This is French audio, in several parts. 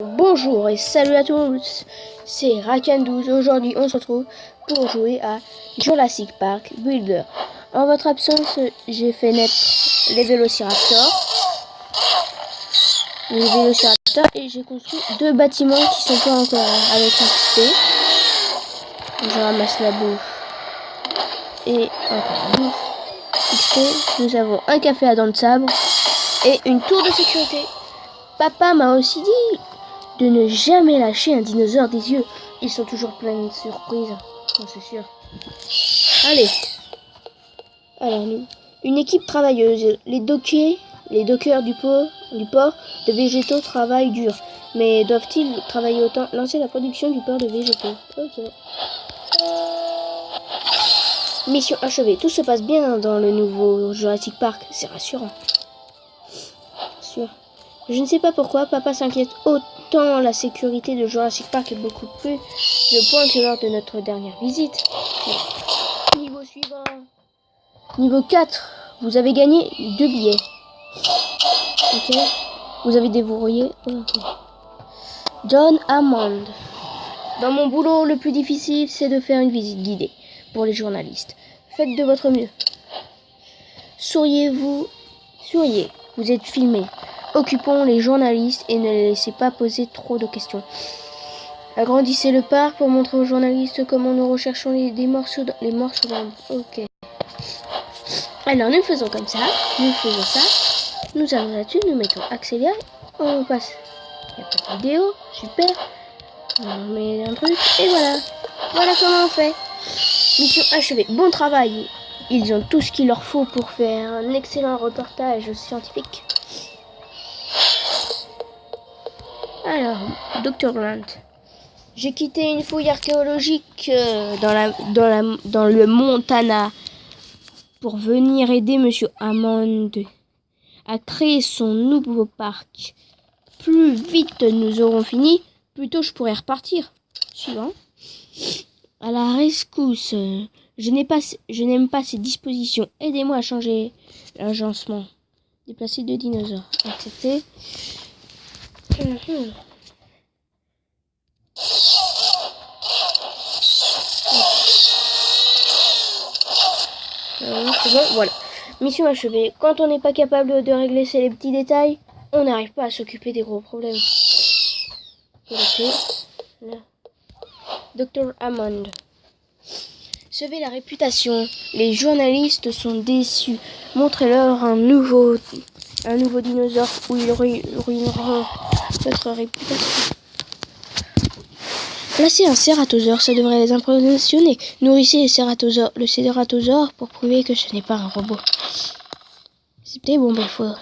Bonjour et salut à tous, c'est Rakan12. Aujourd'hui on se retrouve pour jouer à Jurassic Park Builder. En votre absence, j'ai fait naître les vélociraptors. Et j'ai construit deux bâtiments qui sont pas encore avec XP. Je ramasse la bouffe et encore la bouffe. XP, nous avons un café à dents de sabre et une tour de sécurité. Papa m'a aussi dit de ne jamais lâcher un dinosaure des yeux. Ils sont toujours pleins de surprises, c'est sûr. Allez. Alors, une équipe travailleuse. Les dockers du port de végétaux travaillent dur. Mais doivent-ils travailler autant? Lancer la production du port de végétaux. Ok. Mission achevée. Tout se passe bien dans le nouveau Jurassic Park. C'est rassurant. Sûr. Je ne sais pas pourquoi papa s'inquiète autant. La sécurité de Jurassic Park est beaucoup plus de points que lors de notre dernière visite. Niveau suivant. Niveau 4. Vous avez gagné 2 billets. Ok. Vous avez déverrouillé. Okay. John Hammond. Dans mon boulot, le plus difficile, c'est de faire une visite guidée pour les journalistes. Faites de votre mieux. Souriez. Vous êtes filmé. Occupons les journalistes et ne les laissez pas poser trop de questions. Agrandissez le parc pour montrer aux journalistes comment nous recherchons les morceaux d'ombre. Ok. Alors nous faisons comme ça. Nous faisons ça. Nous allons là-dessus. Nous mettons accéléré. On passe. Il n'y a pas de vidéo. Super. On met un truc. Et voilà. Voilà comment on fait. Mission achevée. Bon travail. Ils ont tout ce qu'il leur faut pour faire un excellent reportage scientifique. Alors, Dr. Grant. J'ai quitté une fouille archéologique dans le Montana pour venir aider Monsieur Hammond à créer son nouveau parc. Plus vite nous aurons fini, plus tôt je pourrai repartir. Suivant. À la rescousse. Je n'aime pas ces dispositions. Aidez-moi à changer l'agencement. Déplacer 2 dinosaures. Accepté. C'est bon, voilà. Mission achevée. Quand on n'est pas capable de régler ces petits détails, on n'arrive pas à s'occuper des gros problèmes. Dr. Hammond. Sauver la réputation. Les journalistes sont déçus. Montrez-leur un nouveau dinosaure où ils ruineront notre réputation. Placez un cératosaure, ça devrait les impressionner. Nourrissez le cératosaure pour prouver que ce n'est pas un robot. C'était bon, il faut...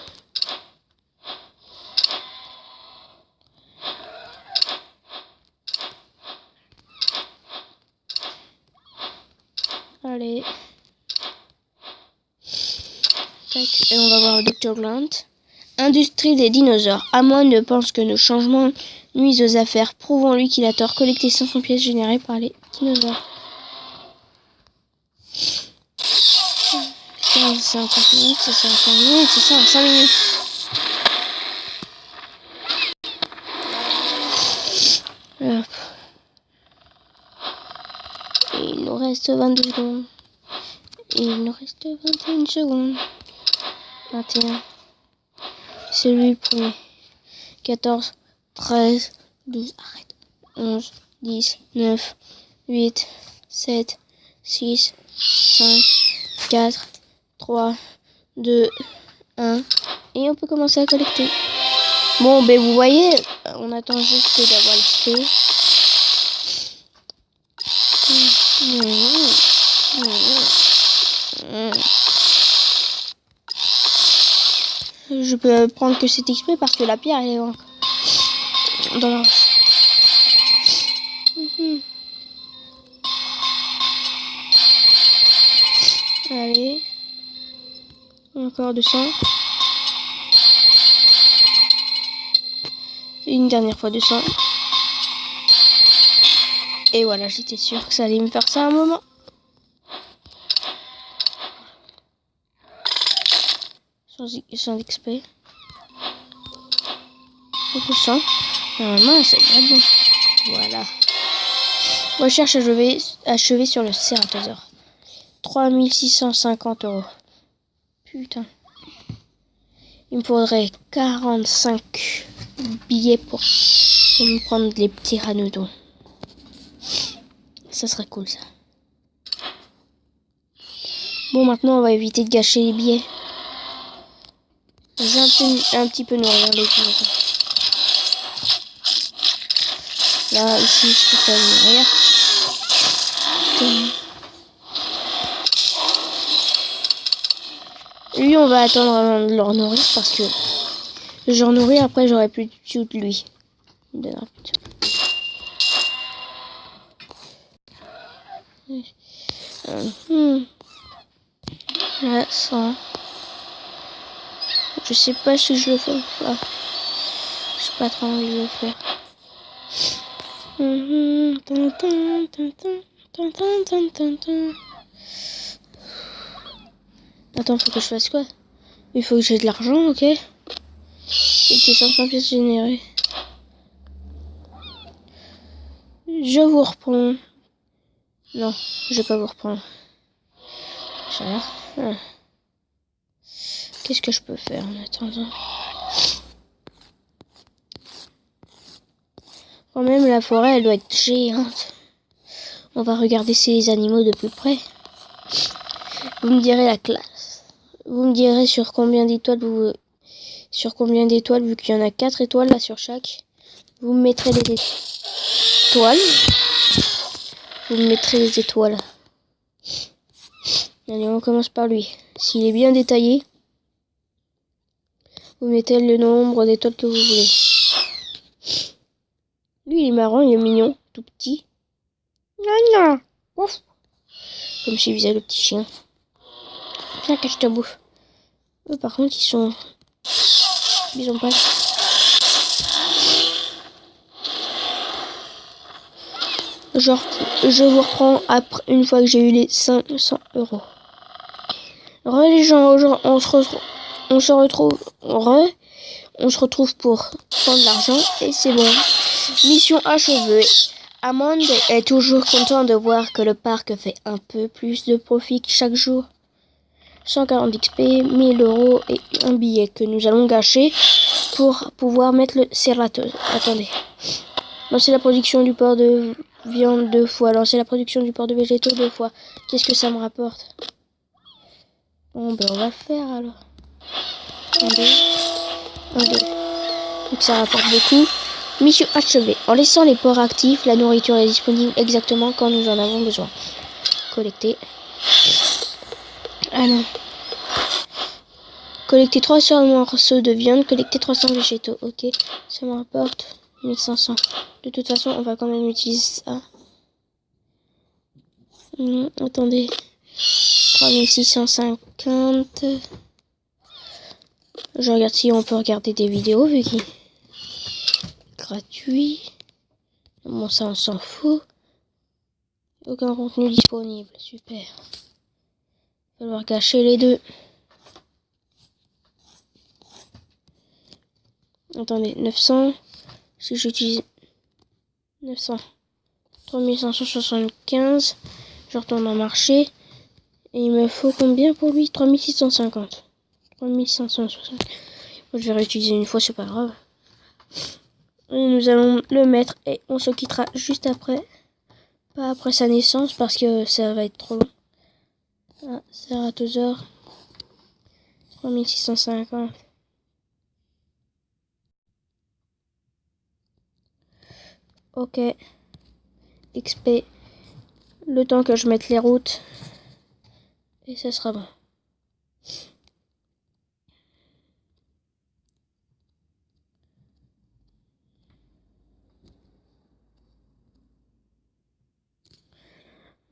Allez. Tac. Et on va voir Dr. Grant. Industrie des dinosaures. Hammond pense que nos changements nuisent aux affaires. Prouvons-lui qu'il a tort. Collecter 500 pièces générées par les dinosaures. 15, 50 minutes, c'est ça, 15 minutes, c'est ça, 5 minutes. Hop. Et il nous reste 22 secondes. Et il nous reste 21 secondes. 21. C'est lui le premier. 14, 13, 12, arrête. 11, 10, 9, 8, 7, 6, 5, 4, 3, 2, 1. Et on peut commencer à collecter. Bon, ben vous voyez, on attend juste d'avoir l'XP. Je peux prendre que cet XP parce que la pierre elle est dans la... Allez. Encore 200. Une dernière fois 200. Et voilà, j'étais sûre que ça allait me faire ça un moment. Sans XP. 200. Normalement, ça devrait être bon. Voilà. Recherche achevée sur le Ceratosaure. 3650 €. Putain. Il me faudrait 45 billets pour me prendre les petits ranodons. Ça serait cool, ça. Bon, maintenant, on va éviter de gâcher les billets. J'ai un petit peu nourrir les billets. Là, ici, je peux pas nourrir. Lui, on va attendre avant de leur nourrir parce que je leur nourris, après, j'aurai plus de tout de lui. Il me donnera plus de Là, ça. Je sais pas si je le fais ou pas. J'ai pas trop envie de le faire. Attends, faut que je fasse quoi? Il faut que j'ai de l'argent, ok? Quelques 500 pièces générées. Je vous reprends. Non, je vais pas vous reprendre. Ça. Ah. Qu'est-ce que je peux faire en attendant? Quand même, la forêt, elle doit être géante. On va regarder ces animaux de plus près. Vous me direz la classe. Vous me direz sur combien d'étoiles vu qu'il y en a 4 étoiles là sur chaque. Vous me mettrez les étoiles. Vous me mettrez les étoiles. Allez, on commence par lui. S'il est bien détaillé, vous mettez le nombre d'étoiles que vous voulez. Lui, il est marrant, il est mignon, tout petit. Non. Ouf. Comme s'il faisait le petit chien. Viens, cache ta bouffe. Eux, par contre, ils ont pas. Genre, je vous reprends après, une fois que j'ai eu les 500 €. Les gens, on se retrouve pour prendre de l'argent et c'est bon. Mission achevée. Amande est toujours content de voir que le parc fait un peu plus de profit chaque jour. 140 XP, 1000 € et un billet que nous allons gâcher pour pouvoir mettre le Ceratosaure. Attendez. Lancer la production du porc de viande 2 fois. Lancer la production du porc de végétaux 2 fois. Qu'est-ce que ça me rapporte? Bon, ben on va le faire alors. 1, 2. Donc ça rapporte beaucoup. Mission achevée. En laissant les porcs actifs, la nourriture est disponible exactement quand nous en avons besoin. Collecter. Ah non. Collecter 300 morceaux de viande, collecter 300 végétaux. Ok, ça me rapporte 1500. De toute façon, on va quand même utiliser ça. Attendez. 3650. Je regarde si on peut regarder des vidéos vu qu'il est gratuit. Bon, ça on s'en fout. Aucun contenu disponible. Super. Il va falloir cacher les deux. Attendez, 900. Si j'utilise 900. 3575. Je retourne en marché. Et il me faut combien pour lui? 3650. 3560. Je vais réutiliser une fois, c'est pas grave. Et nous allons le mettre et on se quittera juste après. Pas après sa naissance parce que ça va être trop long. Ah, Ceratosaure. 3650. Ok. XP. Le temps que je mette les routes. Et ça sera bon.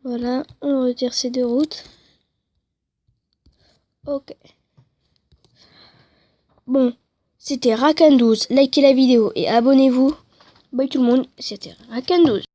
Voilà, on retire ces deux routes. Ok. Bon, c'était Rakan12. Likez la vidéo et abonnez-vous. Bye tout le monde, c'était Rakan12.